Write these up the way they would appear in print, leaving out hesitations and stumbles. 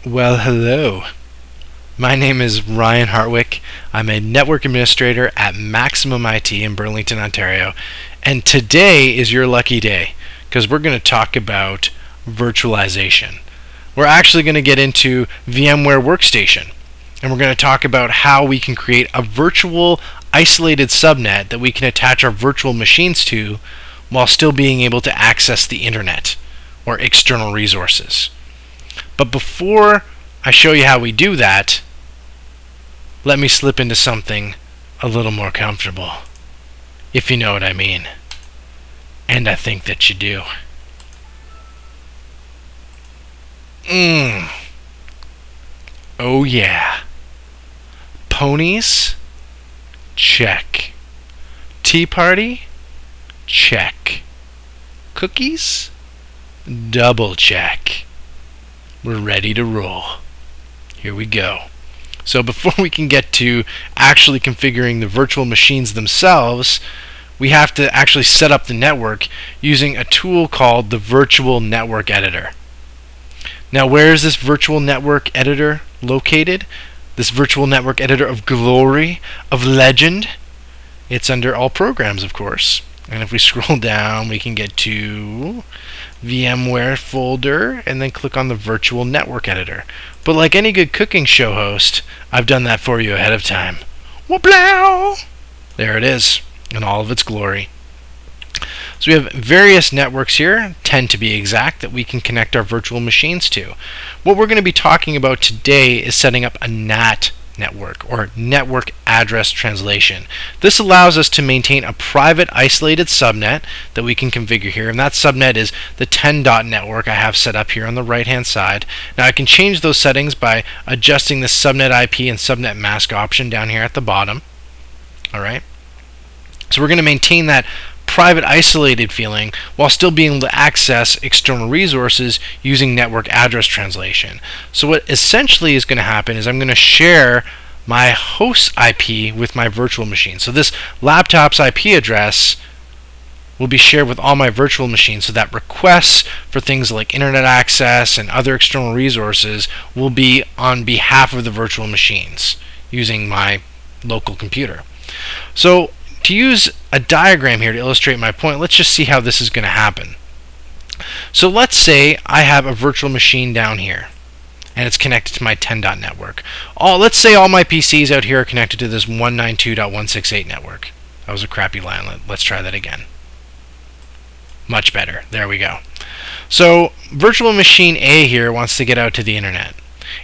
Well, hello. My name is Ryan Hartwick. I'm a network administrator at Maximum IT in Burlington, Ontario. And today is your lucky day because we're going to talk about virtualization. We're actually going to get into VMware Workstation. And we're going to talk about how we can create a virtual isolated subnet that we can attach our virtual machines to while still being able to access the internet or external resources. But before I show you how we do that, let me slip into something a little more comfortable, if you know what I mean. And I think that you do. Oh yeah. Ponies? Check. Tea party? Check. Cookies? Double check. We're ready to roll. Here we go. So before we can get to actually configuring the virtual machines themselves, we have to actually set up the network using a tool called the Virtual Network Editor. Now, where is this Virtual Network Editor located? This Virtual Network Editor of glory, of legend? It's under All Programs, of course. And if we scroll down, we can get to VMware folder and then click on the Virtual Network Editor. But like any good cooking show host, I've done that for you ahead of time. Whoop-low! There it is, in all of its glory. So we have various networks here, 10 to be exact, that we can connect our virtual machines to. What we're going to be talking about today is setting up a NAT network, or network address translation. This allows us to maintain a private isolated subnet that we can configure here, and that subnet is the 10 dot network I have set up here on the right hand side. Now I can change those settings by adjusting the subnet IP and subnet mask option down here at the bottom. Alright, so we're going to maintain that private isolated feeling while still being able to access external resources using network address translation. So what essentially is going to happen is I'm going to share my host IP with my virtual machine. So this laptop's IP address will be shared with all my virtual machines so that requests for things like internet access and other external resources will be on behalf of the virtual machines using my local computer. So to use a diagram here to illustrate my point, let's just see how this is going to happen. So let's say I have a virtual machine down here, and it's connected to my 10 dot network. Let's say all my PCs out here are connected to this 192.168 network. That was a crappy line. Let's try that again. Much better. There we go. So virtual machine A here wants to get out to the internet.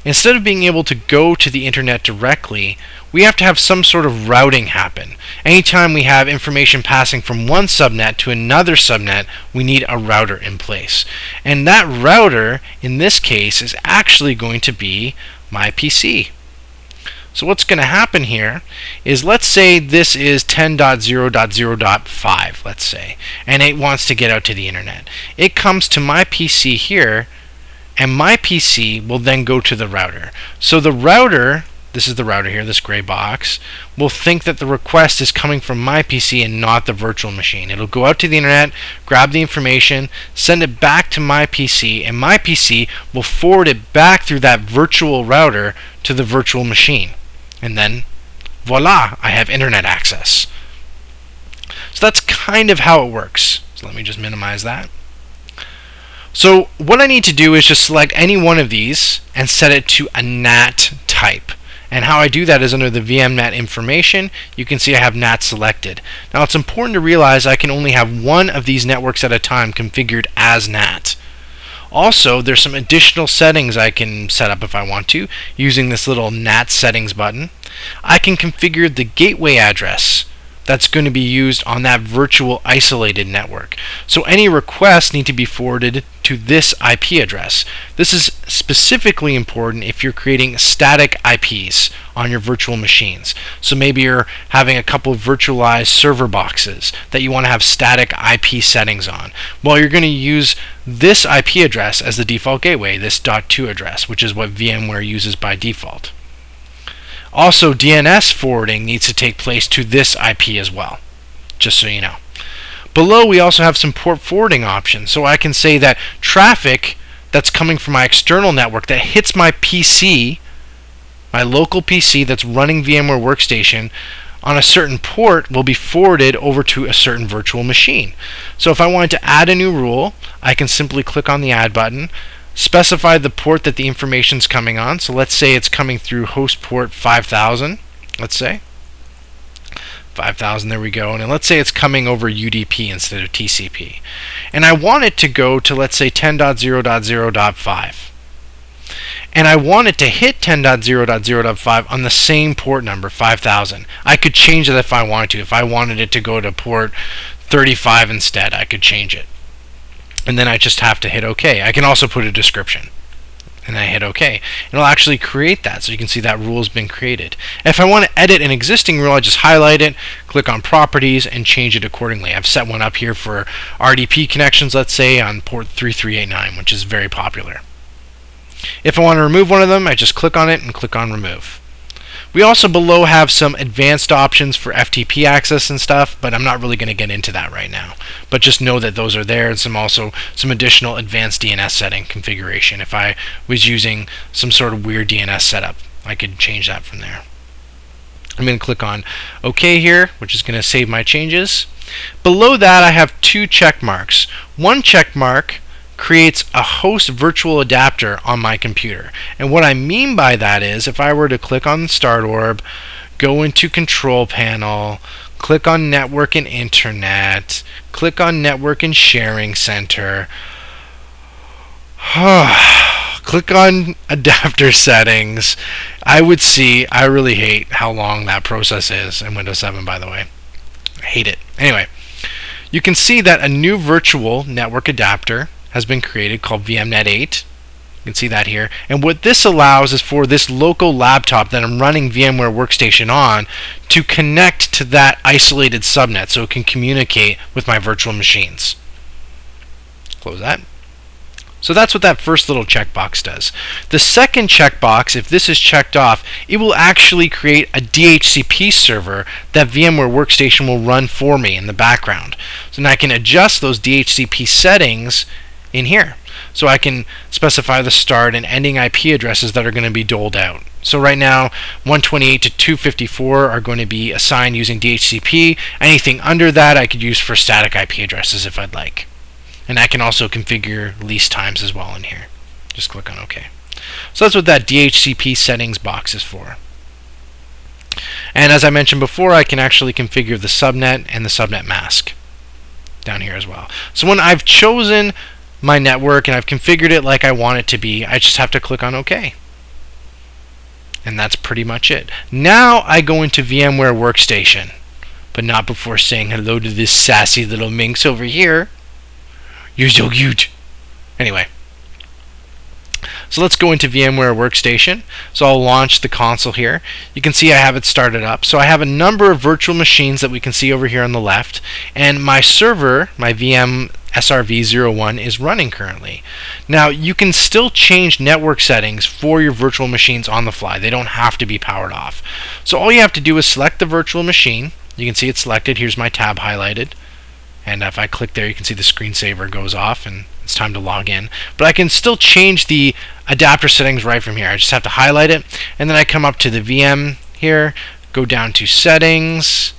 Instead of being able to go to the internet directly, we have to have some sort of routing happen. Anytime we have information passing from one subnet to another subnet, we need a router in place. And that router, in this case, is actually going to be my PC. So what's going to happen here is, let's say this is 10.0.0.5, let's say, and it wants to get out to the internet. It comes to my PC here, and my PC will then go to the router. So the router, this is the router here, this gray box, will think that the request is coming from my PC and not the virtual machine. It'll go out to the internet, grab the information, send it back to my PC, and my PC will forward it back through that virtual router to the virtual machine. And then, voila, I have internet access. So that's kind of how it works. So let me just minimize that. So what I need to do is just select any one of these and set it to a NAT type. And how I do that is under the VMNAT information. You can see I have NAT selected. Now it's important to realize I can only have one of these networks at a time configured as NAT. Also, there's some additional settings I can set up if I want to using this little NAT settings button. I can configure the gateway address that's going to be used on that virtual isolated network. So any requests need to be forwarded to this IP address. This is specifically important if you're creating static IPs on your virtual machines. So maybe you're having a couple of virtualized server boxes that you want to have static IP settings on. Well, you're going to use this IP address as the default gateway, this .2 address, which is what VMware uses by default. Also, DNS forwarding needs to take place to this IP as well, just so you know. Below, we also have some port forwarding options, so I can say that traffic that's coming from my external network that hits my PC, my local PC that's running VMware Workstation, on a certain port will be forwarded over to a certain virtual machine. So if I wanted to add a new rule, I can simply click on the Add button, specify the port that the information is coming on. So let's say it's coming through host port 5000. Let's say 5000, there we go. And let's say it's coming over UDP instead of TCP. And I want it to go to, let's say, 10.0.0.5. And I want it to hit 10.0.0.5 on the same port number, 5000. I could change it if I wanted to. If I wanted it to go to port 35 instead, I could change it. And then I just have to hit OK. I can also put a description. And I hit OK. And it'll actually create that, so you can see that rule has been created. If I want to edit an existing rule, I just highlight it, click on Properties, and change it accordingly. I've set one up here for RDP connections, let's say, on port 3389, which is very popular. If I want to remove one of them, I just click on it and click on Remove. We also below have some advanced options for FTP access and stuff, but I'm not really going to get into that right now. But just know that those are there, and also some additional advanced DNS setting configuration. If I was using some sort of weird DNS setup, I could change that from there. I'm going to click on OK here, which is going to save my changes. Below that, I have two check marks. One check mark creates a host virtual adapter on my computer. And what I mean by that is, if I were to click on the Start Orb, go into Control Panel, click on Network and Internet, click on Network and Sharing Center, click on Adapter Settings, I would see, I really hate how long that process is in Windows 7, by the way. I hate it. Anyway, you can see that a new virtual network adapter has been created called VMNet 8. You can see that here. And what this allows is for this local laptop that I'm running VMware Workstation on to connect to that isolated subnet so it can communicate with my virtual machines. Close that. So that's what that first little checkbox does. The second checkbox, if this is checked off, it will actually create a DHCP server that VMware Workstation will run for me in the background. So now I can adjust those DHCP settings in here. So I can specify the start and ending IP addresses that are going to be doled out. So right now 128 to 254 are going to be assigned using DHCP. Anything under that I could use for static IP addresses if I'd like. And I can also configure lease times as well in here. Just click on OK. So that's what that DHCP settings box is for. And as I mentioned before, I can actually configure the subnet and the subnet mask down here as well. So when I've chosen my network and I've configured it like I want it to be, I just have to click on OK. And that's pretty much it. Now I go into VMware Workstation, but not before saying hello to this sassy little minx over here. You're so cute. Anyway, so let's go into VMware Workstation. So I'll launch the console here. You can see I have it started up. So I have a number of virtual machines that we can see over here on the left, and my server, my VM SRV01, is running currently. Now you can still change network settings for your virtual machines on the fly. They don't have to be powered off. So all you have to do is select the virtual machine. You can see it's selected. Here's my tab highlighted. And if I click there, you can see the screensaver goes off and it's time to log in. But I can still change the adapter settings right from here. I just have to highlight it, and then I come up to the VM here, go down to Settings,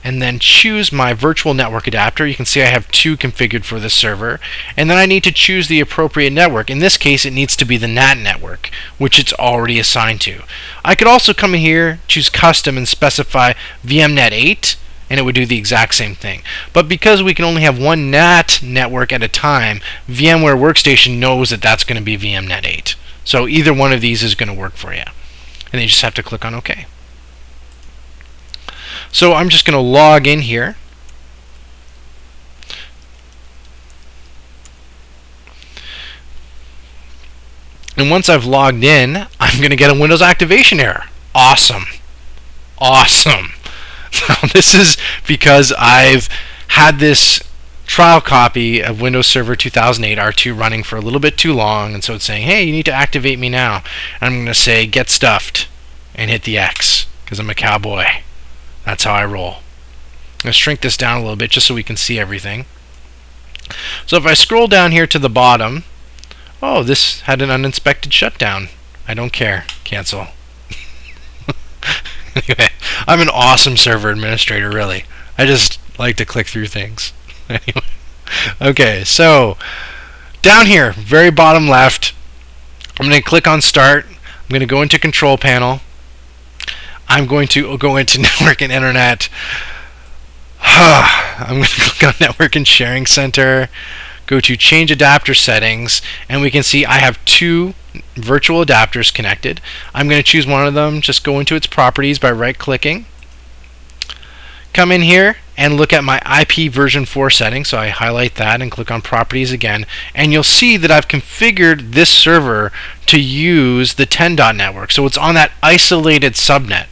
and then choose my virtual network adapter. You can see I have two configured for this server, and then I need to choose the appropriate network. In this case, it needs to be the NAT network, which it's already assigned to. I could also come in here, choose Custom, and specify VMNet 8, and it would do the exact same thing. But because we can only have one NAT network at a time, VMware Workstation knows that that's going to be VMNet 8. So either one of these is going to work for you. And then you just have to click on OK. So I'm just going to log in here. And once I've logged in, I'm going to get a Windows activation error. Awesome. Awesome. Now, this is because I've had this trial copy of Windows Server 2008 R2 running for a little bit too long, and so it's saying, hey, you need to activate me now. And I'm going to say get stuffed and hit the X because I'm a cowboy. That's how I roll. I'm going to shrink this down a little bit just so we can see everything. So if I scroll down here to the bottom, Oh, this had an uninspected shutdown. I don't care. Cancel. Anyway, I'm an awesome server administrator, really. I just like to click through things. Anyway. Okay, so down here, very bottom left, I'm going to click on Start. I'm going to go into Control Panel. I'm going to go into Network and Internet. I'm going to click on Network and Sharing Center. Go to Change Adapter Settings, and we can see I have two virtual adapters connected. I'm going to choose one of them. Just go into its properties by right-clicking. Come in here and look at my IP version 4 setting. So I highlight that and click on Properties again, and you'll see that I've configured this server to use the 10.0 network. So it's on that isolated subnet.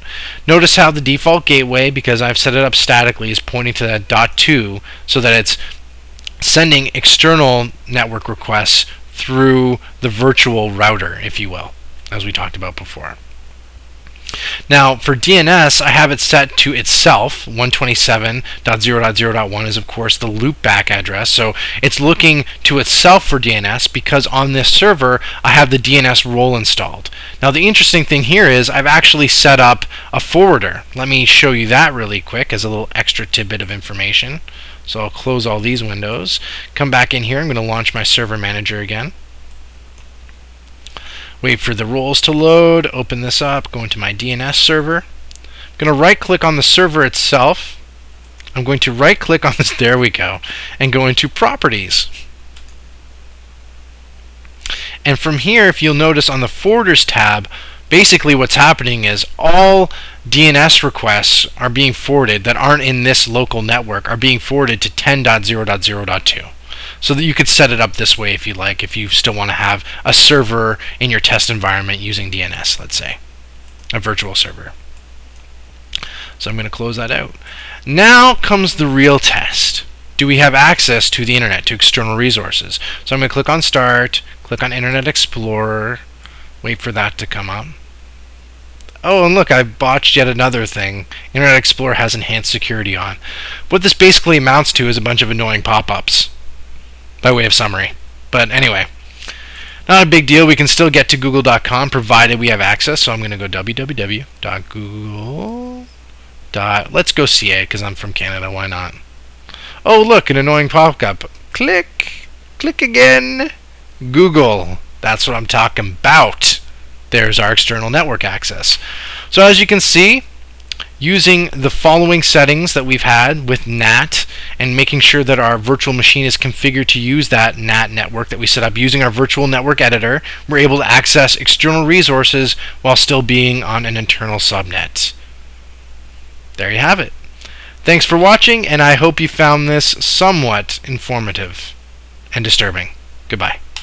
Notice how the default gateway, because I've set it up statically, is pointing to that .2 so that it's sending external network requests through the virtual router, if you will, as we talked about before. Now, for DNS, I have it set to itself. 127.0.0.1 is, of course, the loopback address. So it's looking to itself for DNS because on this server, I have the DNS role installed. Now, the interesting thing here is I've actually set up a forwarder. Let me show you that really quick as a little extra tidbit of information. So I'll close all these windows. Come back in here. I'm going to launch my server manager again. Wait for the roles to load, open this up, go into my DNS server. I'm going to right click on the server itself. I'm going to right click on this, there we go, and go into Properties. And from here, if you'll notice on the Forwarders tab, basically what's happening is all DNS requests are being forwarded that aren't in this local network are being forwarded to 10.0.0.2. So that you could set it up this way if you like, if you still want to have a server in your test environment using DNS, let's say, a virtual server. So I'm going to close that out. Now comes the real test. Do we have access to the internet, to external resources? So I'm going to click on Start, click on Internet Explorer, wait for that to come up. Oh, and look, I botched yet another thing. Internet Explorer has enhanced security on. What this basically amounts to is a bunch of annoying pop-ups, by way of summary. But anyway, not a big deal. We can still get to google.com provided we have access. So I'm going to go www.google. Let's go CA because I'm from Canada. Why not? Oh, look, an annoying pop-up. Click. Click again. Google. That's what I'm talking about. There's our external network access. So as you can see, using the following settings that we've had with NAT and making sure that our virtual machine is configured to use that NAT network that we set up using our virtual network editor, we're able to access external resources while still being on an internal subnet. There you have it. Thanks for watching, and I hope you found this somewhat informative and disturbing. Goodbye.